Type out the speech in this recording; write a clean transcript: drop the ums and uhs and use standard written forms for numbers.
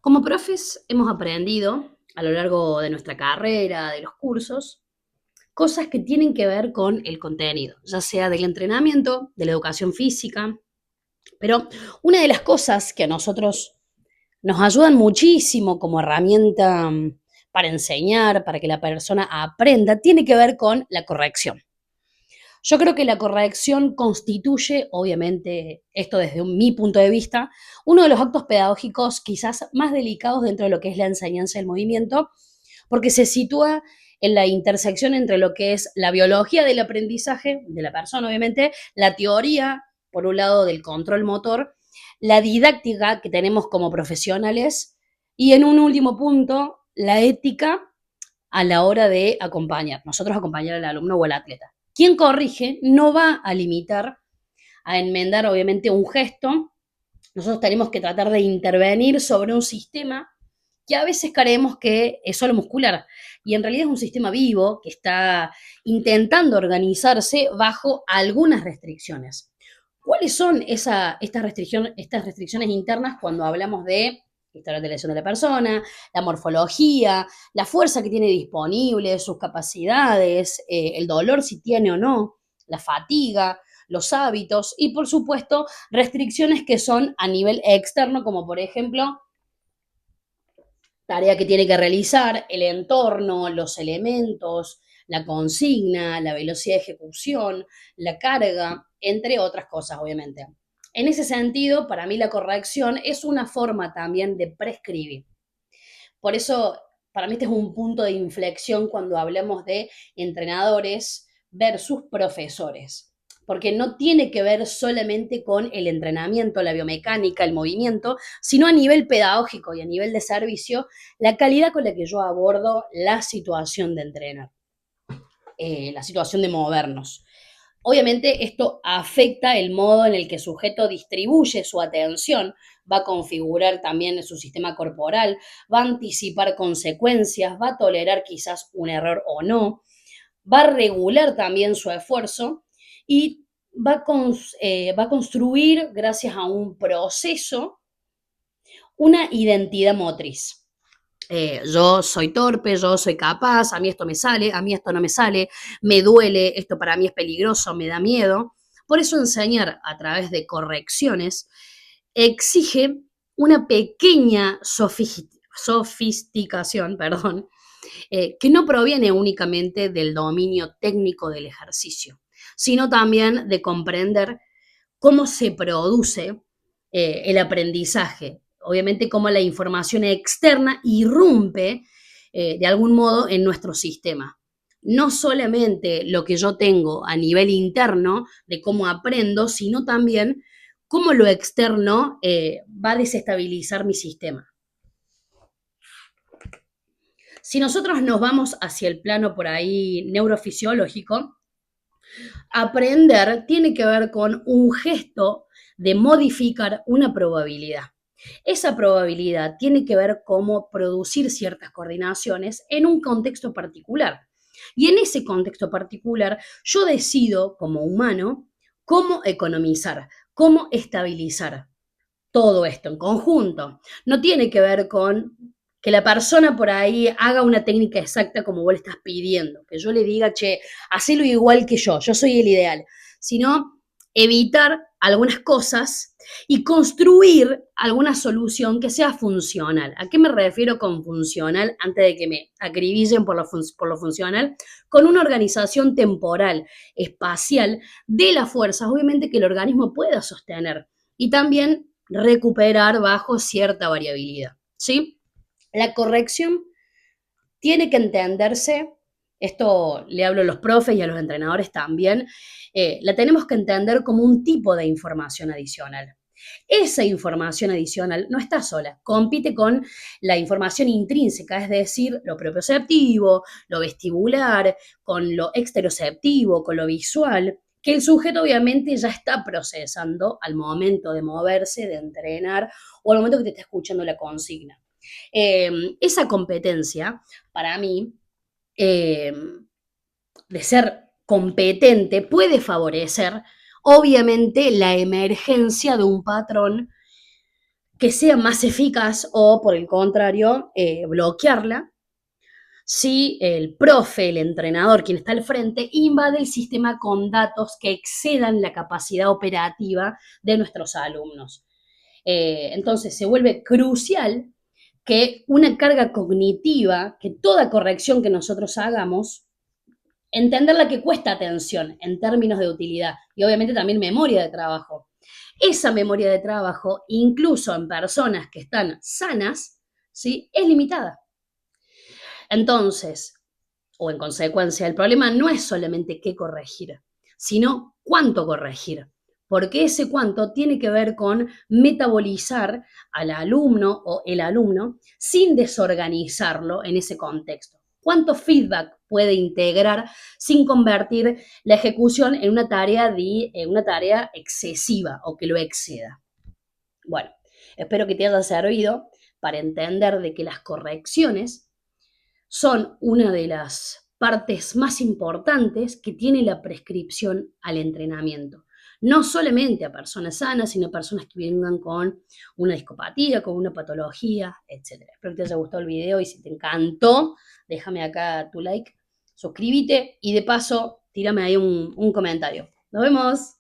Como profes hemos aprendido a lo largo de nuestra carrera, de los cursos, cosas que tienen que ver con el contenido, ya sea del entrenamiento, de la educación física, pero una de las cosas que a nosotros nos ayudan muchísimo como herramienta para enseñar, para que la persona aprenda, tiene que ver con la corrección. Yo creo que la corrección constituye, obviamente, esto desde mi punto de vista, uno de los actos pedagógicos quizás más delicados dentro de lo que es la enseñanza del movimiento, porque se sitúa en la intersección entre lo que es la biología del aprendizaje de la persona, obviamente, la teoría, por un lado, del control motor, la didáctica que tenemos como profesionales y en un último punto, la ética a la hora de acompañar, nosotros acompañar al alumno o al atleta. Quien corrige no va a limitar, a enmendar obviamente un gesto, nosotros tenemos que tratar de intervenir sobre un sistema que a veces creemos que es solo muscular y en realidad es un sistema vivo que está intentando organizarse bajo algunas restricciones. ¿Cuáles son estas restricciones internas cuando hablamos de historial de lesión de la persona, la morfología, la fuerza que tiene disponible, sus capacidades, el dolor si tiene o no, la fatiga, los hábitos y por supuesto restricciones que son a nivel externo, como por ejemplo tarea que tiene que realizar, el entorno, los elementos, la consigna, la velocidad de ejecución, la carga, entre otras cosas, obviamente. En ese sentido, para mí la corrección es una forma también de prescribir. Por eso, para mí este es un punto de inflexión cuando hablamos de entrenadores versus profesores, porque no tiene que ver solamente con el entrenamiento, la biomecánica, el movimiento, sino a nivel pedagógico y a nivel de servicio, la calidad con la que yo abordo la situación de entrenar, la situación de movernos. Obviamente esto afecta el modo en el que el sujeto distribuye su atención, va a configurar también su sistema corporal, va a anticipar consecuencias, va a tolerar quizás un error o no, va a regular también su esfuerzo y va a construir, gracias a un proceso, una identidad motriz. Yo soy torpe, yo soy capaz, a mí esto me sale, a mí esto no me sale, me duele, esto para mí es peligroso, me da miedo. Por eso enseñar a través de correcciones exige una pequeña sofisticación, perdón, que no proviene únicamente del dominio técnico del ejercicio, sino también de comprender cómo se produce el aprendizaje. Obviamente cómo la información externa irrumpe de algún modo en nuestro sistema. No solamente lo que yo tengo a nivel interno de cómo aprendo, sino también cómo lo externo va a desestabilizar mi sistema. Si nosotros nos vamos hacia el plano por ahí neurofisiológico, aprender tiene que ver con un gesto de modificar una probabilidad. Esa probabilidad tiene que ver cómo producir ciertas coordinaciones en un contexto particular. Y en ese contexto particular, yo decido como humano cómo economizar, cómo estabilizar todo esto en conjunto. No tiene que ver con que la persona por ahí haga una técnica exacta como vos le estás pidiendo, que yo le diga, che, hacelo igual que yo soy el ideal, sino evitar algunas cosas y construir alguna solución que sea funcional. ¿A qué me refiero con funcional? Antes de que me acribillen por lo funcional, con una organización temporal, espacial de las fuerzas, obviamente que el organismo pueda sostener. Y también recuperar bajo cierta variabilidad, ¿sí? La corrección tiene que entenderse, esto le hablo a los profes y a los entrenadores también, la tenemos que entender como un tipo de información adicional. Esa información adicional no está sola, compite con la información intrínseca, es decir, lo propioceptivo, lo vestibular, con lo exteroceptivo, con lo visual, que el sujeto obviamente ya está procesando al momento de moverse, de entrenar o al momento que te está escuchando la consigna. Esa competencia, para mí, eh, de ser competente, puede favorecer, obviamente, la emergencia de un patrón que sea más eficaz o, por el contrario, bloquearla si el profe, el entrenador, quien está al frente, invade el sistema con datos que excedan la capacidad operativa de nuestros alumnos. Entonces se vuelve crucial que una carga cognitiva, que toda corrección que nosotros hagamos, entenderla que cuesta atención en términos de utilidad y obviamente también memoria de trabajo. Esa memoria de trabajo, incluso en personas que están sanas, ¿sí? Es limitada. Entonces, o en consecuencia, el problema no es solamente qué corregir, sino cuánto corregir, porque ese cuánto tiene que ver con metabolizar al alumno o el alumno sin desorganizarlo en ese contexto. ¿Cuánto feedback puede integrar sin convertir la ejecución en una tarea excesiva o que lo exceda? Bueno, espero que te haya servido para entender de que las correcciones son una de las partes más importantes que tiene la prescripción al entrenamiento. No solamente a personas sanas, sino a personas que vengan con una discopatía, con una patología, etc. Espero que te haya gustado el video y si te encantó, déjame acá tu like, suscríbete y de paso, tírame ahí un comentario. Nos vemos.